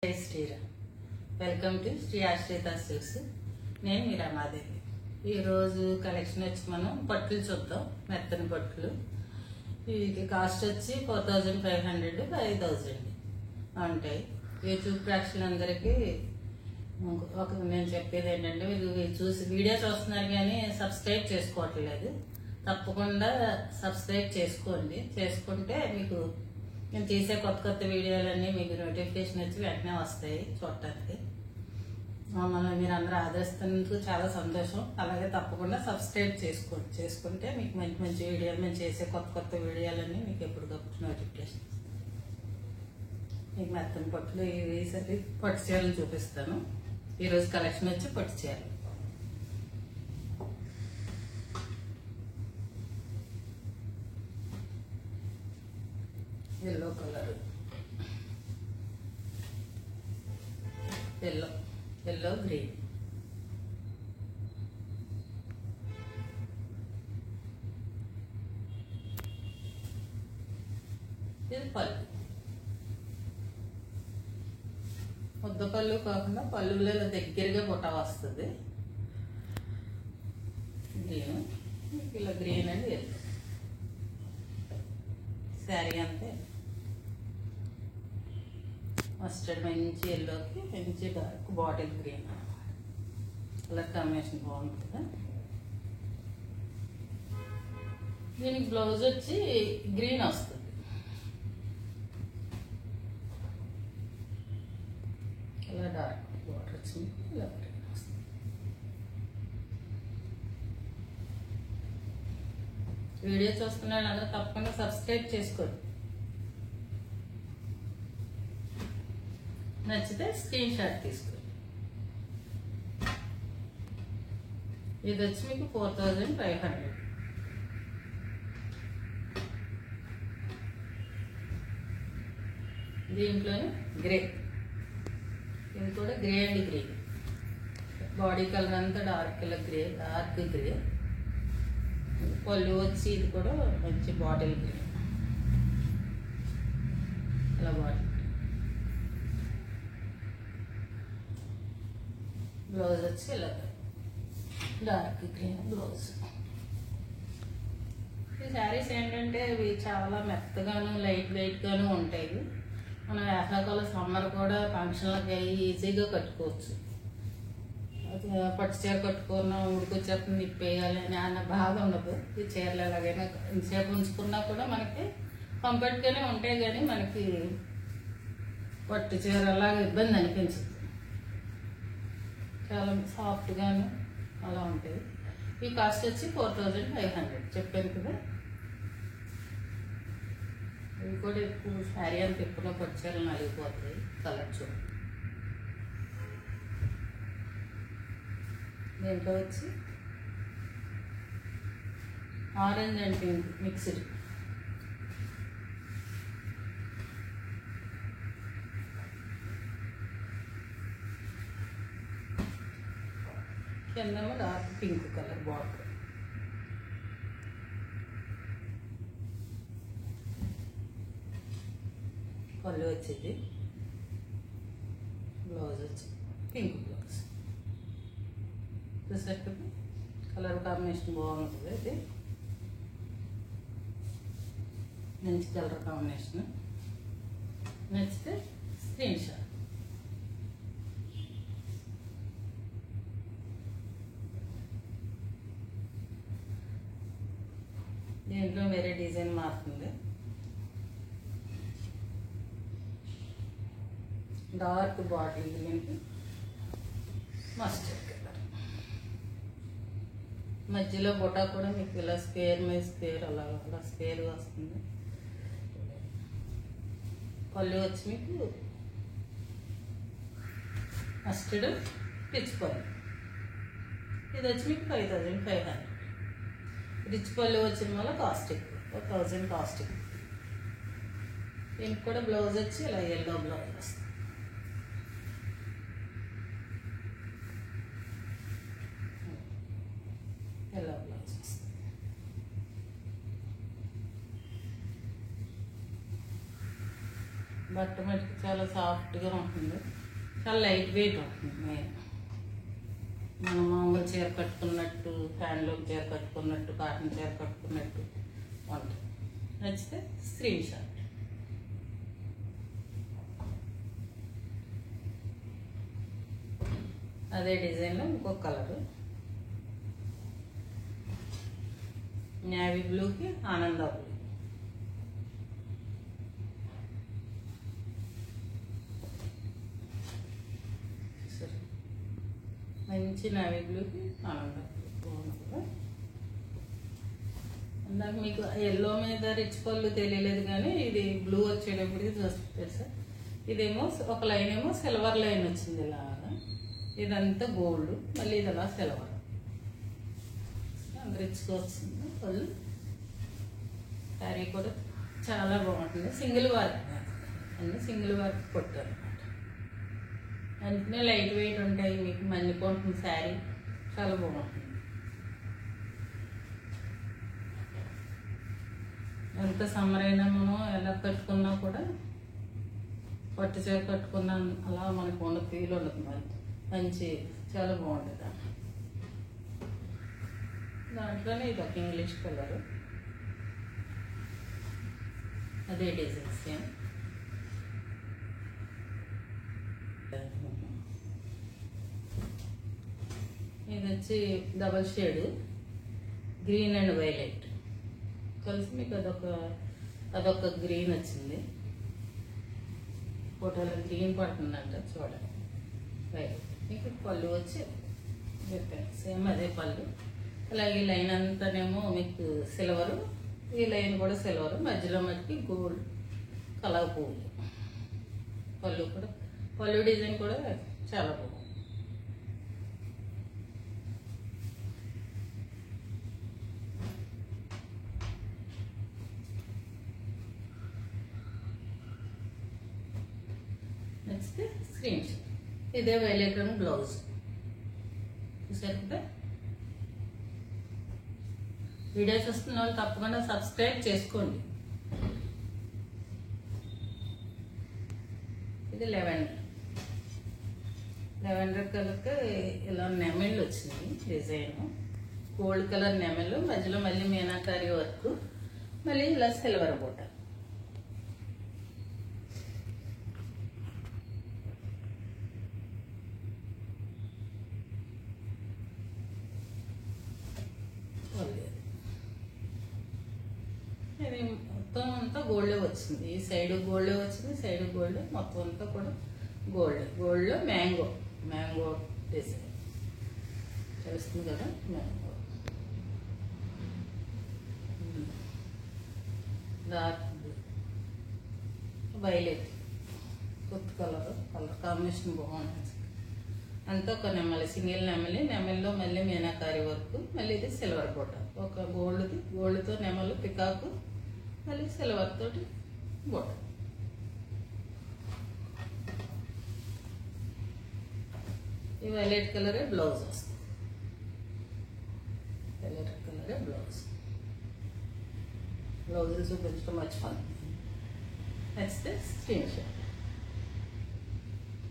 జై Sriram. Welcome to Shri ఆశ్రిత silks. నేను మీ రమాదేవి. ఈరోజు కలెక్షన్ వచ్చి మనం పట్టులు చూద్దాం. మెత్తని పట్టులు. వీటి కాస్ట్ వచ్చి 4500 5000 ఉంటాయి. యూట్యూబ్ ప్రేక్షకులందరికీ నేను చెప్పేది ఏంటంటే, మీరు చూసి వీడియో చూస్తున్నారు కానీ సబ్స్క్రైబ్ చేసుకోవట్లేదు. తప్పకుండా సబ్స్క్రైబ్ చేసుకోండి. చేసుకుంటే మీకు నేను తీసే కొత్త వీడియోలన్నీ మీకు నోటిఫికేషన్ వచ్చి వెంటనే వస్తాయి చూడటానికి. మీరు అందరూ ఆదరిస్తున్నందుకు చాలా సంతోషం. అలాగే తప్పకుండా సబ్స్క్రైబ్ చేసుకోండి. చేసుకుంటే మీకు మంచి మంచి వీడియోలు, మేము చేసే కొత్త వీడియోలన్నీ మీకు ఎప్పటికప్పుడు నోటిఫికేషన్ వస్తాయి. మీకు మెత్తని పట్టులు ఈసారి పట్టు చీరలు చూపిస్తాను. ఈరోజు కలెక్షన్ వచ్చి పట్టు చీరలు. ఎల్లో కలర్, ఎల్లో గ్రీన్, ఇది పళ్ళు. ముద్ద పళ్ళు కాకుండా పళ్ళులో దగ్గరగా బుట్ట వస్తుంది. గ్రీన్, ఇలా గ్రీన్ అండ్ ఎల్లో. శారీ అంతే మస్టర్డ్, మంచి ఎల్లోకి మంచి dark bottle green. Colour combination బాగుంటుంది. దీనికి బ్లౌజ్ వచ్చి గ్రీన్ వస్తుంది. ఇలా డార్క్ బార్డర్ వచ్చింది. ఇలా గ్రీన్ వస్తుంది. వీడియో చూస్తున్నాడు అందరూ తప్పకుండా సబ్స్క్రైబ్ చేసుకోండి. నచ్చితే స్క్రీన్ షాట్ తీసుకోండి. ఇది వచ్చి మీకు 4500. దీంట్లోనే గ్రే, ఇది కూడా grey and green. Body colour అంతా డార్క్ గ్రే. పళ్ళు వచ్చి ఇది కూడా మంచి బాటిల్ గ్రీన్. ఇలా బాటిల్. బ్లౌజ్ వచ్చి ఇలా డార్క్ గ్రీన్ బ్లౌజ్. ఈ శారీస్ ఏంటంటే ఇవి చాలా మెత్తగాను లైట్ గాను ఉంటాయి. మనం వేసవికాలం సమ్మర్ కూడా ఫంక్షన్లకి ఈజీగా కట్టుకోవచ్చు. పట్టు చీర కట్టుకున్నా ఉడికొచ్చేస్తుంది నిప్పేయాలి అని అన్న బాధ ఉండదు. ఈ చీరలు ఎలాగైనా ఇంతసేపు ఉంచుకున్నా కూడా మనకి కంఫర్ట్గానే ఉంటాయి. కానీ మనకి పట్టు చీర అలాగా ఇబ్బంది అనిపించదు. చాలా సాఫ్ట్గాను అలా ఉంటాయి. ఈ కాస్ట్ వచ్చి 4500 చెప్పాను కదా. ఇవి కూడా ఎక్కువ శారీ అంత ఎక్కువ పచ్చారని నలిగిపోతాయి. కలర్ చూడండి. దీంట్లో వచ్చి ఆరెంజ్ అండ్ పింక్ మిక్స్డ్. కిందేమో డార్క్ పింక్ కలర్ బార్డర్. పళ్ళు వచ్చేది. బ్లౌజ్ వచ్చి పింక్ బ్లౌజ్. చూసేటప్పుడు కలర్ కాంబినేషన్ బాగుంటుంది. ఇది మంచి కలర్ కాంబినేషన్. నచ్చితే స్క్రీన్ షాట్. దీంట్లో వేరే డిజైన్ మారుతుంది. డార్క్ బాటిల్ గ్రీన్కి మస్టర్డ్ కలర్. మధ్యలో బొటా కూడా మీకు ఇలా స్క్వేర్ మీద స్క్వేర్ అలా స్క్వేర్గా వస్తుంది. పళ్ళు వచ్చి మీకు మస్టర్డ్ రిచ్ పళ్ళు. ఇది వచ్చి మీకు 5500. రిచ్ పళ్ళు వచ్చిన వల్ల కాస్ట్ ఎక్కువ, 1000 కాస్ట్ ఎక్కువ. దీనికి కూడా బ్లౌజ్ వచ్చి ఇలా ఎల్లో బ్లౌజ్ వస్తుంది. ఎల్లో బ్లౌజ్ వస్తుంది. బట్ట మటుకు చాలా సాఫ్ట్గా ఉంటుంది, చాలా లైట్ వెయిట్ ఉంటుంది. మనం మామూలు చీర కట్టుకున్నట్టు, హ్యాండ్లూమ్ చీర కట్టుకున్నట్టు, కాటన్ చీర కట్టుకున్నట్టు ఉంటుంది. నచ్చితే స్క్రీన్ షాట్. అదే డిజైన్లో ఇంకొక కలరు, నేవీ బ్లూకి ఆనంద బ్లూ. మంచి నేవీ బ్లూకి ఆనంద బ్లూ బాగుంది కదా. ఇందాక మీకు ఎల్లో మీద రిచ్ పళ్ళు తెలియలేదు, కానీ ఇది బ్లూ వచ్చేటప్పటికి చూస్తుంది సార్. ఇదేమో ఒక లైన్ ఏమో సిల్వర్ లైన్ వచ్చింది ఇలాగా, ఇదంతా గోల్డ్, మళ్ళీ ఇది అలా సిల్వర్ రిచ్గా వచ్చింది పళ్ళు. శారీ కూడా చాలా బాగుంటుంది, సింగిల్ వర్క్ అన్నీ సింగిల్ వర్క్ కొట్టారు అనమాట. అందుకనే లైట్ వెయిట్ ఉంటాయి, మీకు మన్నిపోతుంది శారీ, చాలా బాగుంటుంది. ఎంత సమ్మర్ అయినా మనం ఎలా కట్టుకున్నా కూడా పట్టు చీర కట్టుకున్నా అలా మనకు ఉన్న ఫీల్ ఉండదు, మరి మంచి చాలా బాగుంటుంది. దాంట్లోనే ఇది ఒక ఇంగ్లీష్ కలరు, అదే డిజైన్ సేమ్. ఇది వచ్చి double shade green and violet కలిసి మీకు అదొక గ్రీన్ వచ్చింది. ఫోటోలో గ్రీన్ పడుతుందంట చూడండి. వైలెట్ మీకు పళ్ళు వచ్చి సేమ్ అదే పళ్ళు. అలాగే ఈ లైన్ అంతానేమో మీకు సిల్వరు, ఈ లైన్ కూడా సిల్వరు, మధ్యలో మటుకి గోల్డ్ కలర్ పువ్వులు. పళ్ళు డిజైన్ కూడా చాలా బాగుంది. Next screen shot. ఇదే వైలెట్ రంగు బ్లౌజ్ చూసారు కదా. వీడియో చూస్తున్న వాళ్ళు తప్పకుండా సబ్స్క్రైబ్ చేసుకోండి. ఇది లెవెండర్ కలర్కి ఇలా నెమెళ్ళు వచ్చింది డిజైన్, గోల్డ్ కలర్ నెమెళ్ళు, మధ్యలో మళ్ళీ మీనాకారి వర్క్, మళ్ళీ ఇలా సిల్వర్ బూట. ఇది మొత్తం అంతా గోల్డే వచ్చింది, ఈ సైడ్ గోల్డే వచ్చింది, సైడ్ గోల్డ్, మొత్తం అంతా కూడా గోల్డ్లో మ్యాంగో డిజైన్ తెలుస్తుంది కదా. మ్యాంగో డార్క్ బ్లూ, వైలెట్, కొత్త కలర్ కాంబినేషన్ బాగుంది. అంతా ఒక నెమలి, సింగిల్ నెమలిలో మళ్ళీ మీనాకారి వర్క్, మళ్ళీ ఇది సిల్వర్ బూట. ఒక గోల్డ్తో నెమలు పికాకు, మళ్ళీ సిల్వర్ తోటి బూట. ఈ వైలెట్ కలరే బ్లౌజ్ వస్తుంది, వైలెట్ కలరే బ్లౌజ్ చూపించడం మర్చిపోయింది. నచ్చితే స్క్రీన్ షాట్.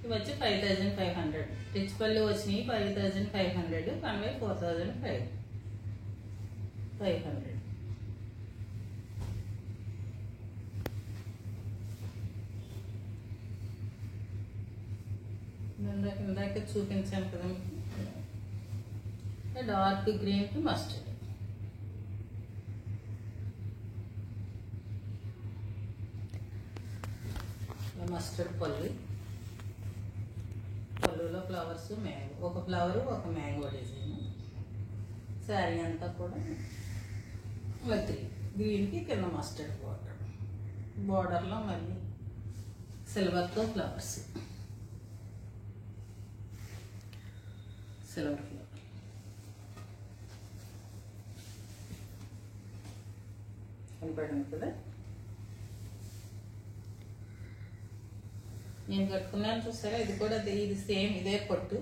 ఇవి వచ్చి 5500, రిచ్ పళ్ళు వచ్చినాయి 5500, కన్వే 4500. ఇందాక చూపించాను కదా మీకు, డార్క్ గ్రీన్ కి మస్టర్డ్. మస్టర్డ్ పళ్ళులో ఫ్లవర్స్, మ్యాంగో, ఒక ఫ్లవర్ ఒక మ్యాంగో డిజైన్. శారీ అంతా కూడా గ్రీన్కి కింద మస్టర్డ్ బార్డర్లో మళ్ళీ సిల్వర్తో ఫ్లవర్స్, సిల్వర్ ఫ్లవర్. కనపడింది కదా. నేను కట్టుకున్నాను చూసారా, ఇది కూడా ఇది సేమ్ ఇదే పట్టు,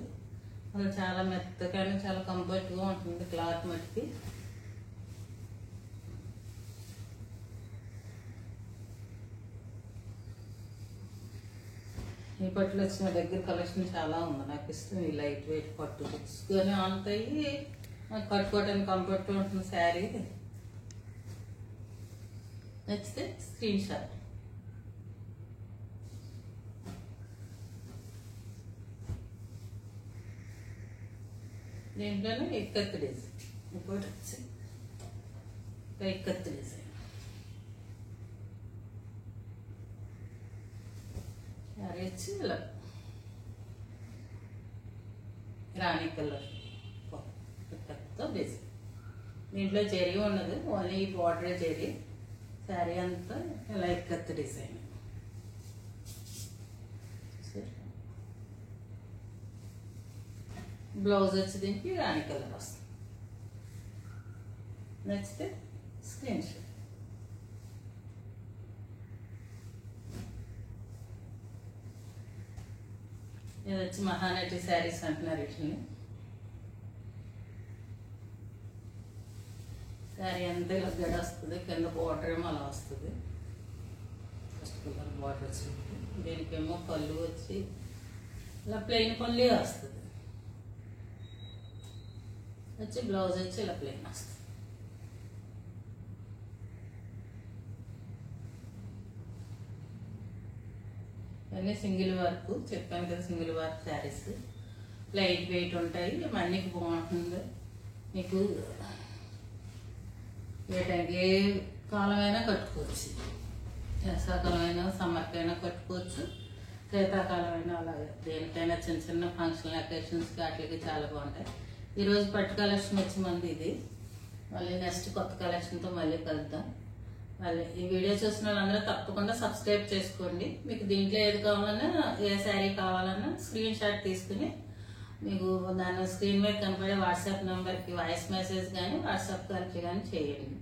అసలు చాలా మెత్తగానే చాలా కంఫర్ట్గా ఉంటుంది క్లాత్ మట్టికి. ఈ పట్టులు వచ్చిన దగ్గర కలెక్షన్ చాలా ఉంది. నాకు ఇష్టం ఈ లైట్ వెయిట్ పట్టు తెచ్చుకొని ఉంటాయి. కట్టుకోవడానికి కంఫర్ట్ ఉంటుంది శారీ. నచ్చితే స్క్రీన్ షాట్. దీంట్లోనే ఇక్కత్ డిజైన్ ఇంకోటి వచ్చి ఇక్కత్ డిజైన్ శారీ వచ్చి ఇలా రాణి కలర్ ఇక్కత్తో డిజైన్. దీంట్లో జరీ ఉన్నది, ఓన్లీ బార్డర్ జరీ. శారీ అంతా ఇలా ఇక్కత్ డిజైన్. బ్లౌజ్ వచ్చి దీనికి రాణి కలర్ వస్తుంది. నచ్చితే స్క్రీన్ షాట్. ఇది వచ్చి మహానటి శారీస్ అంటున్నారు. వీటిని శారీ అంతా ఇలా గడ వస్తుంది, కింద బార్డర్ ఏమో అలా వస్తుంది. ఫస్ట్ కలర్ బార్డర్ వచ్చింది. దీనికేమో పళ్ళు వచ్చి ఇలా ప్లెయిన్ పళ్ళు వస్తుంది. వచ్చి బ్లౌజ్ వచ్చి ఇలా ప్లెయిన్ వస్తుంది. ఇవన్నీ సింగిల్ వర్క్ చెప్పాను కదా, single work saris light weight ఉంటాయి. మనకి బాగుంటుంది. మీకు ఏ కాలమైనా కట్టుకోవచ్చు. వేసవకాలమైనా సమ్మర్కైనా కట్టుకోవచ్చు. శీతాకాలమైనా అలాగే దేనికైనా చిన్న చిన్న ఫంక్షన్ అకేషన్స్కి వాటికి చాలా బాగుంటాయి. ఈరోజు పట్టు కలెక్షన్ వచ్చి మంది ఇది. మళ్ళీ నెక్స్ట్ కొత్త కలెక్షన్తో మళ్ళీ కలుద్దాం. మళ్ళీ ఈ వీడియో చూసిన వాళ్ళందరూ తప్పకుండా సబ్స్క్రైబ్ చేసుకోండి. మీకు దీంట్లో ఏది కావాలన్నా, ఏ శారీ కావాలన్నా స్క్రీన్ షాట్ తీసుకుని మీకు దాని స్క్రీన్ మీద కనపడే వాట్సాప్ నెంబర్కి వాయిస్ మెసేజ్ కానీ వాట్సాప్ కాల్కి కానీ చేయండి.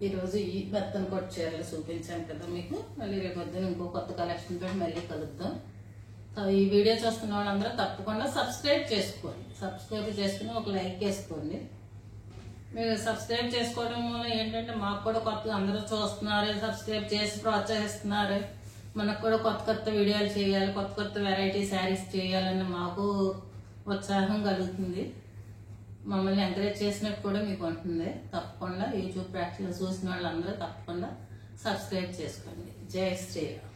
ఈరోజు ఈ మెత్తని పట్టు చీరలు చూపించాను కదా మీకు. మళ్ళీ రేపు పొద్దున ఇంకో కొత్త కలెక్షన్ తోటి మళ్ళీ కలుద్దాం. ఈ వీడియో చూస్తున్న వాళ్ళందరూ తప్పకుండా సబ్స్క్రైబ్ చేసుకోండి. సబ్స్క్రైబ్ చేసుకుని ఒక లైక్ వేసుకోండి. మీరు సబ్స్క్రైబ్ చేసుకోవడం వల్ల ఏంటంటే మాకు కూడా కొత్తగా అందరూ చూస్తున్నారు, సబ్స్క్రైబ్ చేసి ప్రోత్సహిస్తున్నారు. మనకు కూడా కొత్త కొత్త వీడియోలు చేయాలి, కొత్త కొత్త వెరైటీ శారీస్ చేయాలని మాకు ఉత్సాహం కలుగుతుంది. మమ్మల్ని ఎంకరేజ్ చేసినట్టు కూడా మీకు ఉంటుంది. తప్పకుండా యూట్యూబ్ ప్రేక్షకులు చూసిన వాళ్ళందరూ తప్పకుండా సబ్స్క్రైబ్ చేసుకోండి. జై శ్రీరామ్.